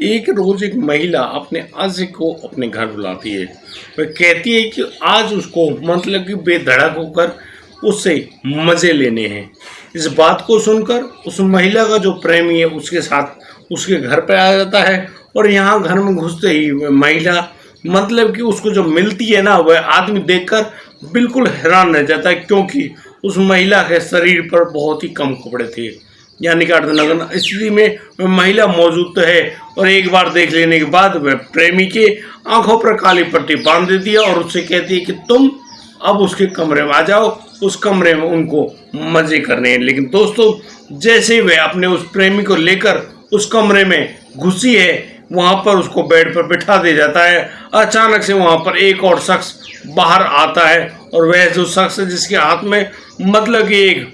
एक रोज एक महिला अपने आशिक को अपने घर बुलाती है। वह कहती है कि आज उसको मतलब कि बेधड़क होकर उससे मजे लेने हैं। इस बात को सुनकर उस महिला का जो प्रेमी है उसके साथ उसके घर पे आ जाता है और यहाँ घर में घुसते ही वह महिला मतलब कि उसको जो मिलती है ना, वह आदमी देखकर बिल्कुल हैरान रह जाता है, क्योंकि उस महिला के शरीर पर बहुत ही कम कपड़े थे। यानी कि अर्धनग्न स्थिति में वह महिला मौजूद तो है और एक बार देख लेने के बाद वह प्रेमी के आंखों पर काली पट्टी बांध देती है और उससे कहती है कि तुम अब उसके कमरे में आ जाओ, उस कमरे में उनको मजे करने हैं। लेकिन दोस्तों, जैसे ही वह अपने उस प्रेमी को लेकर उस कमरे में घुसी है, वहां पर उसको बेड पर बिठा दिया जाता है। अचानक से वहां पर एक और शख्स बाहर आता है और वह जो शख्स है जिसके हाथ में मतलब कि एक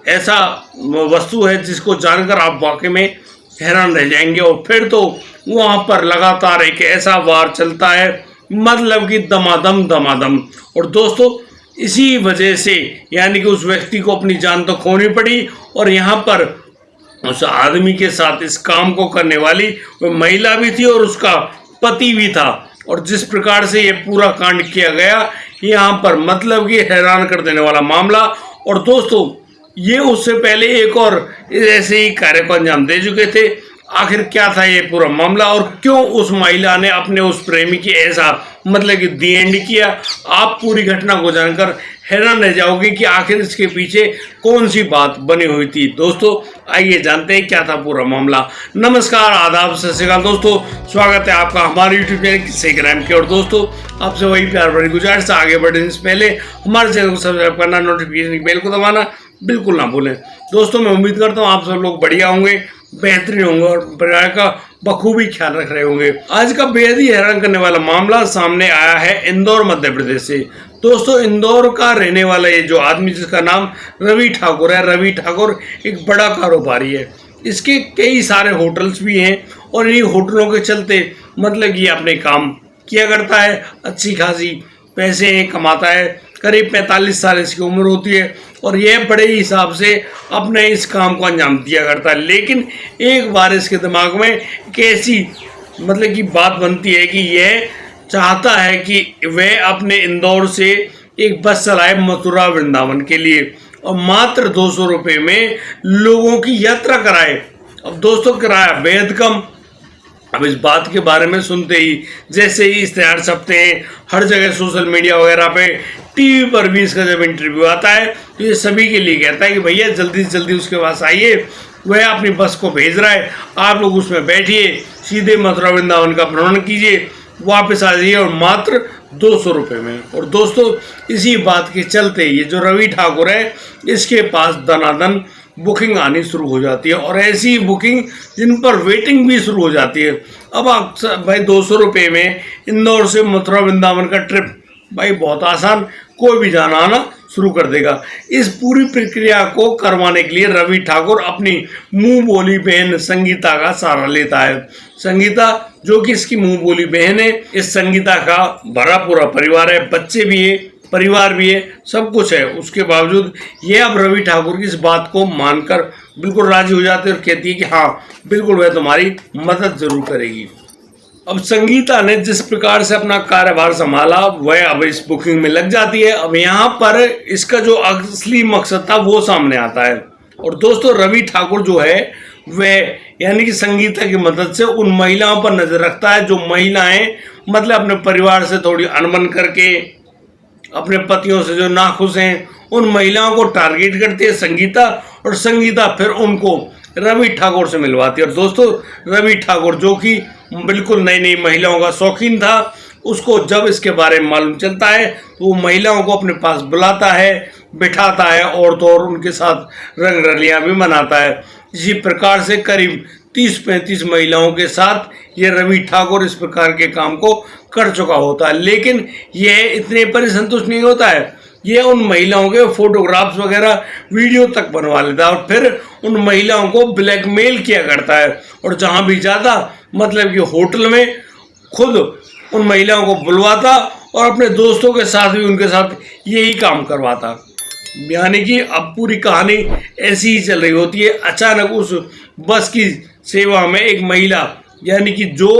ऐसा वस्तु है जिसको जानकर आप वाकई में हैरान रह जाएंगे। और फिर तो वहां पर लगातार एक ऐसा वार चलता है, मतलब कि दमादम दमादम। और दोस्तों, इसी वजह से यानी कि उस व्यक्ति को अपनी जान तो खोनी पड़ी और यहाँ पर उस आदमी के साथ इस काम को करने वाली वो महिला भी थी और उसका पति भी था। और जिस प्रकार से ये पूरा कांड किया गया, यहाँ पर मतलब कि हैरान कर देने वाला मामला। और दोस्तों, ये उससे पहले एक और ऐसे ही कार्य को अंजाम दे चुके थे। आखिर क्या था ये पूरा मामला और क्यों उस महिला ने अपने उस प्रेमी की ऐसा मतलब कि दी एंड किया, आप पूरी घटना को जानकर हैरान रह जाओगे कि आखिर इसके पीछे कौन सी बात बनी हुई थी। दोस्तों, आइए जानते हैं क्या था पूरा मामला। नमस्कार, आदाब, सत श्री अकाल दोस्तों, स्वागत है आपका हमारे यूट्यूब चैनल किस्से क्राइम के। और दोस्तों, आपसे वही प्यार भरी गुजारिश, आगे बढ़ने से पहले हमारे चैनल को सब्सक्राइब करना, नोटिफिकेशन बेल को दबाना बिल्कुल ना भूलें। दोस्तों, मैं उम्मीद करता हूँ आप सब लोग बढ़िया होंगे, बेहतरीन होंगे और परिवार का बखूबी ख्याल रख रहे होंगे। आज का बेहद ही हैरान करने वाला मामला सामने आया है इंदौर मध्य प्रदेश से। दोस्तों, इंदौर का रहने वाला ये जो आदमी जिसका नाम रवि ठाकुर है, रवि ठाकुर एक बड़ा कारोबारी है। इसके कई सारे होटल्स भी हैं और इन्हीं होटलों के चलते मतलब ये अपने काम किया करता है, अच्छी खासी पैसे कमाता है। करीब 45 साल इसकी उम्र होती है और यह बड़े ही हिसाब से अपने इस काम को अंजाम दिया करता है। लेकिन एक बार इसके दिमाग में कैसी मतलब की बात बनती है कि यह चाहता है कि वह अपने इंदौर से एक बस चलाए मथुरा वृंदावन के लिए और मात्र 200 रुपये में लोगों की यात्रा कराए। अब दोस्तों, किराया बेहद कम। अब इस बात के बारे में सुनते ही जैसे ही इश्तेहार छपते हैं हर जगह, सोशल मीडिया वगैरह पे, टीवी पर भी इसका जब इंटरव्यू आता है तो ये सभी के लिए कहता है कि भैया जल्दी से जल्दी उसके पास आइए, वह अपनी बस को भेज रहा है, आप लोग उसमें बैठिए, सीधे मथुरा वृंदावन का भ्रमण कीजिए, वापस आ जाइए और मात्र 200 रुपये में। और दोस्तों, इसी बात के चलते ये जो रवि ठाकुर है, इसके पास दनादन बुकिंग आनी शुरू हो जाती है और ऐसी बुकिंग जिन पर वेटिंग भी शुरू हो जाती है। अब आप भाई 200 रुपये में इंदौर से मथुरा वृंदावन का ट्रिप भाई बहुत आसान, कोई भी जाना आना शुरू कर देगा। इस पूरी प्रक्रिया को करवाने के लिए रवि ठाकुर अपनी मुंह बोली बहन संगीता का सहारा लेता है। संगीता जो कि इसकी मुंह बोली बहन है, इस संगीता का भरा पूरा परिवार है, बच्चे भी है, परिवार भी है, सब कुछ है। उसके बावजूद ये अब रवि ठाकुर की इस बात को मानकर बिल्कुल राजी हो जाती है और कहती है कि हाँ बिल्कुल वह तुम्हारी मदद जरूर करेगी। अब संगीता ने जिस प्रकार से अपना कार्यभार संभाला वह अब इस बुकिंग में लग जाती है। अब यहाँ पर इसका जो असली मकसद था वो सामने आता है। और दोस्तों, रवि ठाकुर जो है वह यानी कि संगीता की मदद से उन महिलाओं पर नजर रखता है जो महिलाएं मतलब अपने परिवार से थोड़ी अनबन करके, अपने पतियों से जो नाखुश हैं, उन महिलाओं को टारगेट करती है संगीता और संगीता फिर उनको रवि ठाकुर से मिलवाती है। और दोस्तों, रवि ठाकुर जो कि बिल्कुल नई नई महिलाओं का शौकीन था, उसको जब इसके बारे में मालूम चलता है तो वो महिलाओं को अपने पास बुलाता है, बिठाता है और तो और उनके साथ रंग रलियां भी मनाता है। इसी प्रकार से करीब 30-35 महिलाओं के साथ ये रवि ठाकुर इस प्रकार के काम को कर चुका होता है। लेकिन यह इतने पर ही संतुष्ट नहीं होता है, ये उन महिलाओं के फोटोग्राफ्स वगैरह वीडियो तक बनवा लेता है और फिर उन महिलाओं को ब्लैकमेल किया करता है। और जहां भी जाता मतलब कि होटल में खुद उन महिलाओं को बुलवाता और अपने दोस्तों के साथ भी उनके साथ यही काम करवाता। यानी कि अब पूरी कहानी ऐसी ही चल रही होती है। अचानक उस बस की सेवा में एक महिला यानी कि जो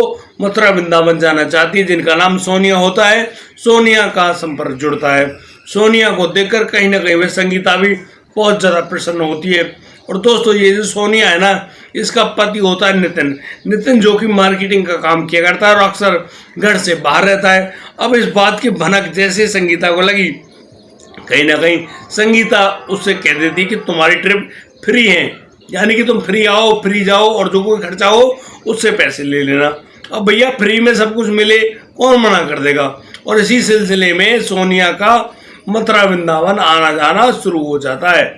मथुरा वृंदावन जाना चाहती है, जिनका नाम सोनिया होता है, सोनिया का संपर्क जुड़ता है। सोनिया को देखकर कहीं ना कहीं वह संगीता भी बहुत ज़्यादा प्रसन्न होती है। और दोस्तों ये जो सोनिया है ना, इसका पति होता है नितिन। नितिन जो कि मार्केटिंग का काम किया करता है और अक्सर घर से बाहर रहता है। अब इस बात की भनक जैसे संगीता को लगी, कहीं ना कहीं संगीता उससे कह देती कि तुम्हारी ट्रिप फ्री है, यानी कि तुम फ्री आओ, फ्री जाओ और जो कोई खर्चा हो उससे पैसे ले लेना। अब भैया फ्री में सब कुछ मिले, कौन मना कर देगा। और इसी सिलसिले में सोनिया का मथुरा वृंदावन आना जाना शुरू हो जाता है।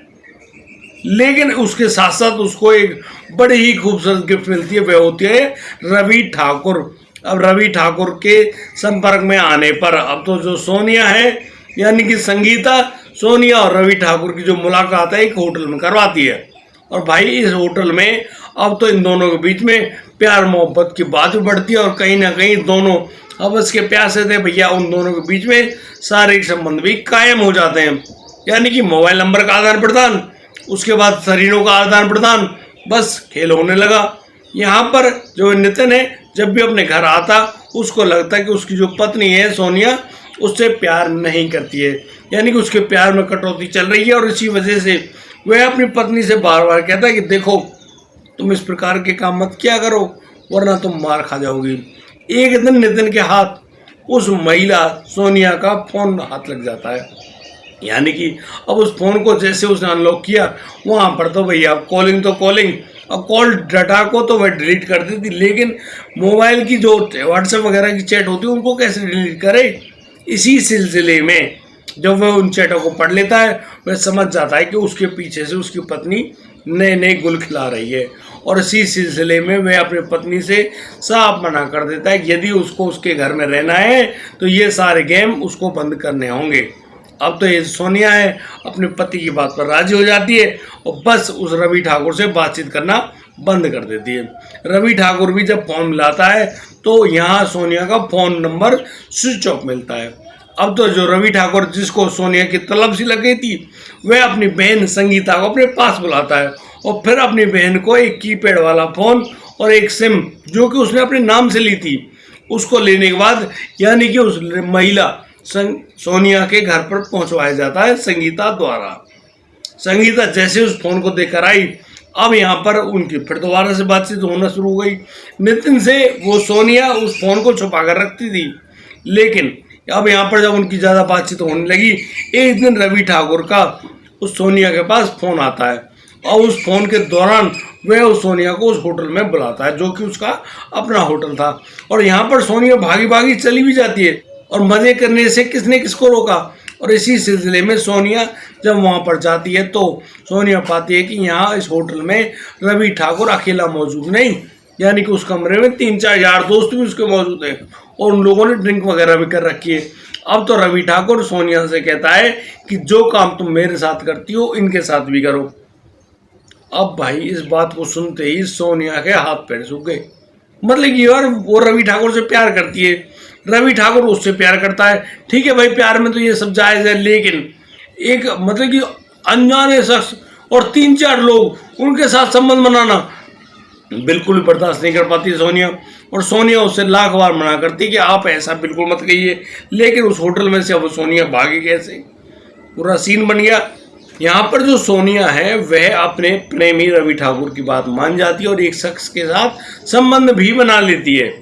लेकिन उसके साथ साथ उसको एक बड़ी ही खूबसूरत गिफ्ट मिलती है, वह होती है रवि ठाकुर। अब रवि ठाकुर के संपर्क में आने पर अब तो जो सोनिया है, यानी कि संगीता, सोनिया और रवि ठाकुर की जो मुलाकात है एक होटल में करवाती है। और भाई इस होटल में अब तो इन दोनों के बीच में प्यार मोहब्बत की बात भी बढ़ती है और कहीं ना कहीं दोनों आपस के प्यासे थे भैया, उन दोनों के बीच में शारीरिक संबंध भी कायम हो जाते हैं। यानी कि मोबाइल नंबर का आदान प्रदान, उसके बाद शरीरों का आदान प्रदान, बस खेल होने लगा। यहाँ पर जो नितिन है, जब भी अपने घर आता उसको लगता है कि उसकी जो पत्नी है सोनिया उससे प्यार नहीं करती है, यानी कि उसके प्यार में कटौती चल रही है। और इसी वजह से वह अपनी पत्नी से बार बार कहता है कि देखो तुम इस प्रकार के काम मत किया करो वरना तुम मार खा जाओगी। एक दिन नितिन के हाथ उस महिला सोनिया का फोन हाथ लग जाता है, यानी कि अब उस फोन को जैसे उसने अनलॉक किया, वहाँ पर तो भैया कॉलिंग तो कॉलिंग, अब कॉल डाटा को तो वह डिलीट कर देती, लेकिन मोबाइल की जो व्हाट्सएप वगैरह की चैट होती है उनको कैसे डिलीट करे। इसी सिलसिले में जब वह उन चैटों को पढ़ लेता है, वह समझ जाता है कि उसके पीछे से उसकी पत्नी नए नए गुल खिला रही है। और इसी सिलसिले में वह अपनी पत्नी से साफ मना कर देता है कि यदि उसको उसके घर में रहना है तो ये सारे गेम उसको बंद करने होंगे। अब तो ये सोनिया है अपने पति की बात पर राजी हो जाती है और बस उस रवि ठाकुर से बातचीत करना बंद कर देती है। रवि ठाकुर भी जब फोन मिलाता है तो यहाँ सोनिया का फोन नंबर स्विच ऑफ मिलता है। अब तो जो रवि ठाकुर जिसको सोनिया की तलब सी लग गई थी, वह अपनी बहन संगीता को अपने पास बुलाता है और फिर अपनी बहन को एक कीपैड वाला फोन और एक सिम जो कि उसने अपने नाम से ली थी उसको लेने के बाद, यानी कि उस महिला सोनिया के घर पर पहुंचवाया जाता है संगीता द्वारा। संगीता जैसे उस फोन को देखकर आई, अब यहाँ पर उनकी फिर दोबारा से बातचीत होना शुरू हो गई। नितिन से वो सोनिया उस फोन को छुपा कर रखती थी, लेकिन अब यहाँ पर जब उनकी ज़्यादा बातचीत होने लगी, एक दिन रवि ठाकुर का उस सोनिया के पास फ़ोन आता है और उस फोन के दौरान वह उस सोनिया को उस होटल में बुलाता है जो कि उसका अपना होटल था। और यहाँ पर सोनिया भागी भागी चली भी जाती है और मज़े करने से किसने किसको रोका। और इसी सिलसिले में सोनिया जब वहाँ पर जाती है तो सोनिया पाती है कि यहाँ इस होटल में रवि ठाकुर अकेला मौजूद नहीं, यानी कि उस कमरे में 3-4 यार दोस्त भी उसके मौजूद हैं और उन लोगों ने ड्रिंक वगैरह भी कर रखी है। अब तो रवि ठाकुर सोनिया से कहता है कि जो काम तुम मेरे साथ करती हो इनके साथ भी करो। अब भाई इस बात को सुनते ही सोनिया के हाथ पैर सूख गए। मतलब कि यार वो रवि ठाकुर से प्यार करती है, रवि ठाकुर उससे प्यार करता है, ठीक है भाई प्यार में तो ये सब जायज़ है, लेकिन एक मतलब कि अनजाने शख्स और 3-4 लोग उनके साथ संबंध बनाना बिल्कुल भी बर्दाश्त नहीं कर पाती सोनिया। और सोनिया उससे लाख बार मना करती कि आप ऐसा बिल्कुल मत कहिए, लेकिन उस होटल में से अब सोनिया भागी कैसे, पूरा सीन बन गया। यहाँ पर जो सोनिया है वह अपने प्रेमी रवि ठाकुर की बात मान जाती है और एक शख्स के साथ संबंध भी बना लेती है।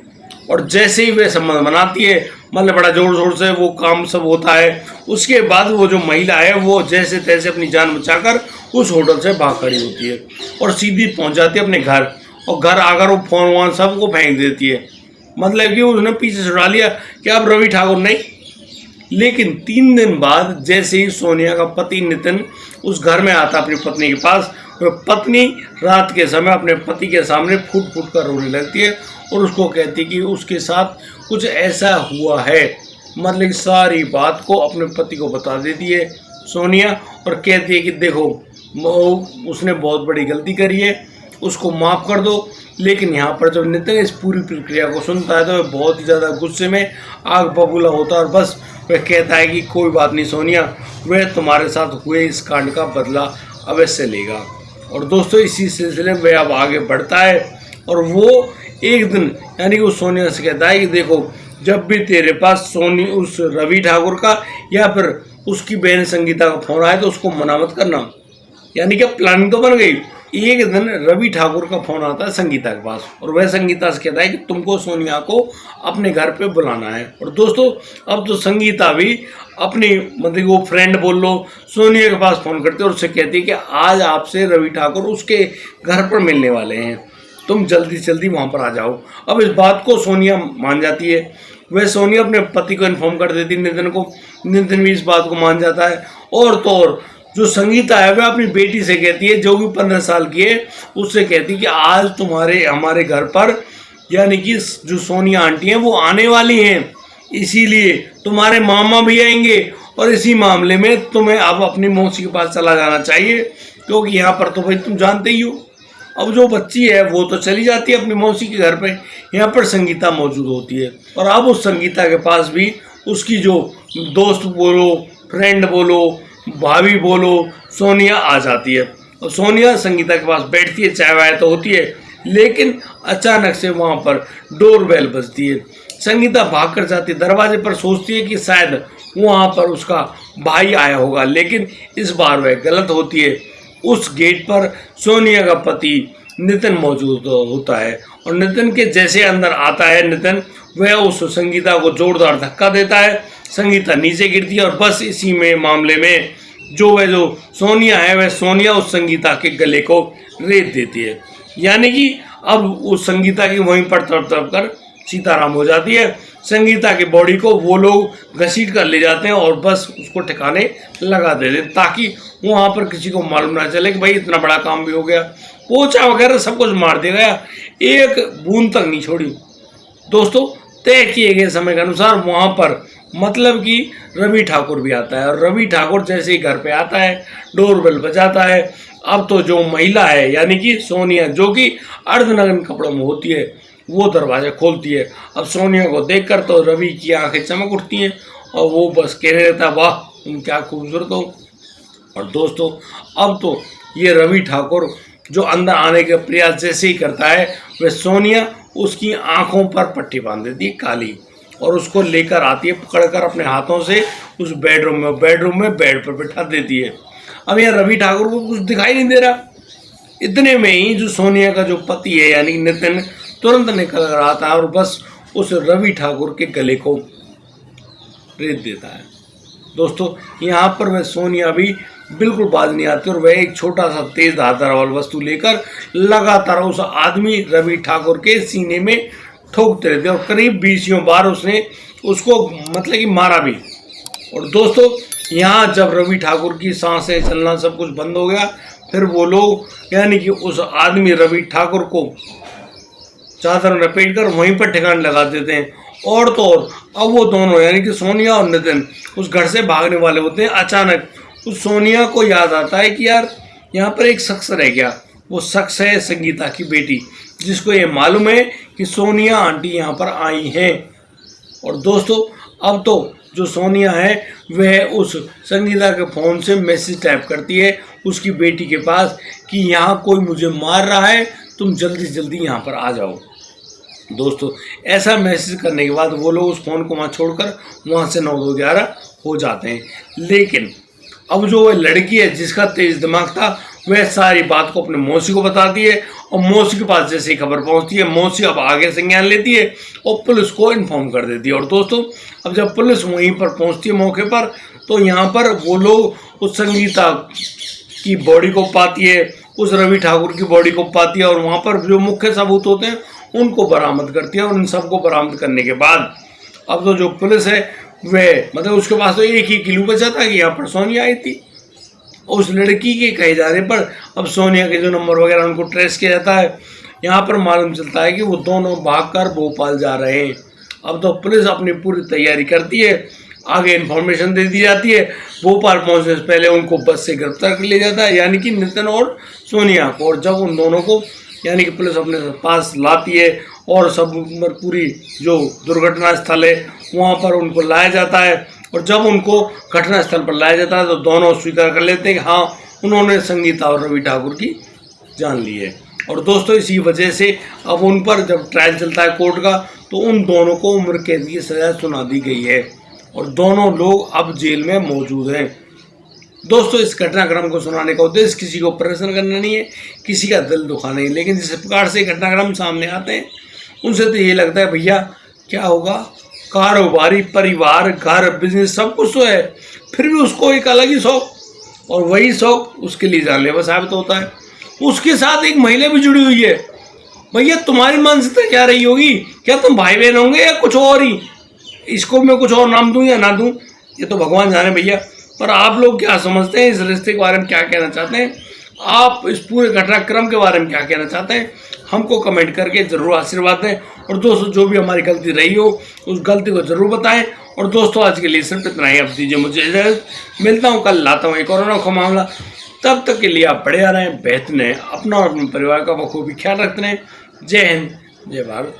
और जैसे ही वह संबंध बनाती है, मतलब बड़ा जोर शोर से वो काम सब होता है। उसके बाद वो जो महिला है वो जैसे तैसे अपनी जान बचाकर उस होटल से भाग खड़ी होती है और सीधी पहुंच जाती है अपने घर। और घर आकर वो फोन वोन सबको फेंक देती है, मतलब कि उसने पीछे छुड़ा लिया कि अब रवि ठाकुर नहीं। लेकिन 3 दिन बाद जैसे ही सोनिया का पति नितिन उस घर में आता अपनी पत्नी के पास, वह पत्नी रात के समय अपने पति के सामने फूट फूट कर रोने लगती है और उसको कहती कि उसके साथ कुछ ऐसा हुआ है। मतलब सारी बात को अपने पति को बता देती है सोनिया और कहती है कि देखो उसने बहुत बड़ी गलती करी है, उसको माफ़ कर दो। लेकिन यहाँ पर जब नितिन इस पूरी प्रक्रिया को सुनता है तो वह बहुत ही ज़्यादा गुस्से में आग बबूला होता है और बस वह कहता है कि कोई बात नहीं सोनिया, वह तुम्हारे साथ हुए इस कांड का बदला अवश्य लेगा। और दोस्तों इसी सिलसिले में वह अब आगे बढ़ता है और वो एक दिन यानी कि उस सोनिया से कहता है कि देखो, जब भी तेरे पास सोनी उस रवि ठाकुर का या फिर उसकी बहन संगीता का फोन आए तो उसको मना मत करना। यानी कि प्लानिंग तो बन गई। एक दिन रवि ठाकुर का फोन आता है संगीता के पास और वह संगीता से कहता है कि तुमको सोनिया को अपने घर पे बुलाना है। और दोस्तों, अब तो संगीता भी अपनी मतलब वो फ्रेंड बोल लो, सोनिया के पास फोन करते और उससे कहती है कि आज आपसे रवि ठाकुर उसके घर पर मिलने वाले हैं, तुम जल्दी से जल्दी वहाँ पर आ जाओ। अब इस बात को सोनिया मान जाती है। वह सोनिया अपने पति को इन्फॉर्म कर देती नितिन को। नितिन भी इस बात को मान जाता है। और तो और जो संगीता है वह अपनी बेटी से कहती है, जो भी 15 साल की है, उससे कहती है कि आज तुम्हारे हमारे घर पर यानी कि जो सोनिया आंटी हैं वो आने वाली हैं, इसीलिए तुम्हारे मामा भी आएंगे और इसी मामले में तुम्हें अब अपनी मौसी के पास चला जाना चाहिए, क्योंकि यहाँ पर तो भाई तुम जानते ही हो। अब जो बच्ची है वो तो चली जाती है अपनी मौसी के घर पे, यहाँ पर संगीता मौजूद होती है। और अब उस संगीता के पास भी उसकी जो दोस्त बोलो, फ्रेंड बोलो, भाभी बोलो, सोनिया आ जाती है। और सोनिया संगीता के पास बैठती है, चाय वाय तो होती है, लेकिन अचानक से वहाँ पर डोर बेल बजती है। संगीता भाग कर जाती है दरवाजे पर, सोचती है कि शायद वहाँ पर उसका भाई आया होगा, लेकिन इस बार वह गलत होती है। उस गेट पर सोनिया का पति नितिन मौजूद होता है और नितिन के जैसे अंदर आता है नितिन, वह उस संगीता को जोरदार धक्का देता है। संगीता नीचे गिरती है और बस इसी में मामले में जो सोनिया है वह सोनिया उस संगीता के गले को रेत देती है। यानी कि अब उस संगीता की वहीं पर तड़प तड़प कर सीताराम हो जाती है। संगीता की बॉडी को वो लोग घसीट कर ले जाते हैं और बस उसको ठिकाने लगा देते हैं, ताकि वहाँ पर किसी को मालूम ना चले कि भाई इतना बड़ा काम भी हो गया। पोछा वगैरह सब कुछ मार दिया गया, एक बूंद तक नहीं छोड़ी। दोस्तों, तय किए गए समय के अनुसार वहाँ पर मतलब कि रवि ठाकुर भी आता है और रवि ठाकुर जैसे ही घर पे आता है, डोरबेल बजाता है। अब तो जो महिला है यानी कि सोनिया, जो कि अर्धनग्न कपड़ों में होती है, वो दरवाजा खोलती है। अब सोनिया को देखकर तो रवि की आंखें चमक उठती हैं और वो बस कहने लगता है, वाह तुम क्या खूबसूरत हो। और दोस्तों, अब तो ये रवि ठाकुर जो अंदर आने का प्रयास जैसे ही करता है, वह सोनिया उसकी आंखों पर पट्टी बांध देती है काली और उसको लेकर आती है पकड़कर अपने हाथों से उस बेडरूम में बेड पर बैठा देती है। अब यहाँ रवि ठाकुर को कुछ दिखाई नहीं दे रहा। इतने में ही जो सोनिया का जो पति है यानी नितिन तुरंत निकल कर आता है और बस उस रवि ठाकुर के गले को रेत देता है। दोस्तों, यहाँ पर वह सोनिया भी बिल्कुल बाज नहीं आती और वह एक छोटा सा तेज धारदार वाली वस्तु लेकर लगातार उस आदमी रवि ठाकुर के सीने में ठोकते रहते और करीब 20 बार उसने उसको मतलब कि मारा भी। और दोस्तों, यहाँ जब रवि ठाकुर की सांसें चलना सब कुछ बंद हो गया, फिर वो लोग यानी कि उस आदमी रवि ठाकुर को चादर लपेट कर वहीं पर ठिकाने लगा देते हैं। और तो और अब वो दोनों यानी कि सोनिया और नितिन उस घर से भागने वाले होते हैं। अचानक उस सोनिया को याद आता है कि यार यहाँ पर एक शख्स रह गया। वो शख्स है संगीता की बेटी, जिसको ये मालूम है कि सोनिया आंटी यहाँ पर आई हैं। और दोस्तों, अब तो जो सोनिया है वह उस संगीता के फ़ोन से मैसेज टाइप करती है उसकी बेटी के पास कि यहाँ कोई मुझे मार रहा है, तुम जल्दी से जल्दी यहाँ पर आ जाओ। दोस्तों, ऐसा मैसेज करने के बाद वो लोग उस फ़ोन को वहाँ छोड़कर वहाँ से 9-11 हो जाते हैं। लेकिन अब जो वह लड़की है जिसका तेज दिमाग था, वह सारी बात को अपने मौसी को बताती है और मौसी के पास जैसे ही खबर पहुंचती है, मौसी अब आगे संज्ञान लेती है और पुलिस को इन्फॉर्म कर देती है। और दोस्तों, अब जब पुलिस वहीं पर पहुंचती है मौके पर, तो यहाँ पर वो लोग उस संगीता की बॉडी को पाती है, उस रवि ठाकुर की बॉडी को पाती है और वहाँ पर जो मुख्य सबूत होते हैं उनको बरामद करती है। और उन सबको बरामद करने के बाद अब तो जो पुलिस है वह मतलब उसके पास तो एक ही क्लू बचा था कि यहाँ पर सोनिया आई थी। उस लड़की के कहे जाने पर अब सोनिया के जो नंबर वगैरह उनको ट्रेस किया जाता है। यहाँ पर मालूम चलता है कि वो दोनों भागकर भोपाल जा रहे हैं। अब तो पुलिस अपनी पूरी तैयारी करती है, आगे इन्फॉर्मेशन दे दी जाती है। भोपाल पहुँचने से पहले उनको बस से गिरफ्तार कर लिया जाता है, यानी कि नितिन और सोनिया को। और जब उन दोनों को यानी कि पुलिस अपने पास लाती है और सब पूरी जो दुर्घटना स्थल है वहाँ पर उनको लाया जाता है। और जब उनको घटनास्थल पर लाया जाता है तो दोनों स्वीकार कर लेते हैं कि हाँ, उन्होंने संगीता और रवि ठाकुर की जान ली है। और दोस्तों इसी वजह से अब उन पर जब ट्रायल चलता है कोर्ट का तो उन दोनों को उम्र कैद की सजा सुना दी गई है और दोनों लोग अब जेल में मौजूद हैं। दोस्तों इस घटनाक्रम को सुनाने का उद्देश्य किसी को प्रदर्शन करना नहीं है, किसी का दिल दुखाना नहीं, लेकिन जिस प्रकार से घटनाक्रम सामने आते हैं उनसे तो ये लगता है भैया क्या होगा, कारोबारी, परिवार, घर, बिजनेस सब कुछ तो है, फिर भी उसको एक अलग ही शौक, और वही शौक उसके लिए जानलेवा साबित होता है। उसके साथ एक महिला भी जुड़ी हुई है। भैया तुम्हारी मानसिकता क्या रही होगी, क्या तुम भाई बहन होंगे या कुछ और ही, इसको मैं कुछ और नाम दूं या ना दूं ये तो भगवान जाने भैया। पर आप लोग क्या समझते हैं, इस रिश्ते के बारे में क्या कहना चाहते हैं, आप इस पूरे घटनाक्रम के बारे में क्या कहना चाहते हैं, हमको कमेंट करके ज़रूर आशीर्वाद दें। और दोस्तों जो भी हमारी गलती रही हो उस गलती को ज़रूर बताएं। और दोस्तों आज के लिए सिर्फ इतना ही, अब दीजिए मुझे इजाज़त, मिलता हूँ कल, लाता हूँ एक और अनोखा मामला। तब तक के लिए आप बढ़िया रहें, बेहतर रहें, अपना और अपने परिवार का बखूबी ख्याल रखते रहें। जय हिंद, जय भारत।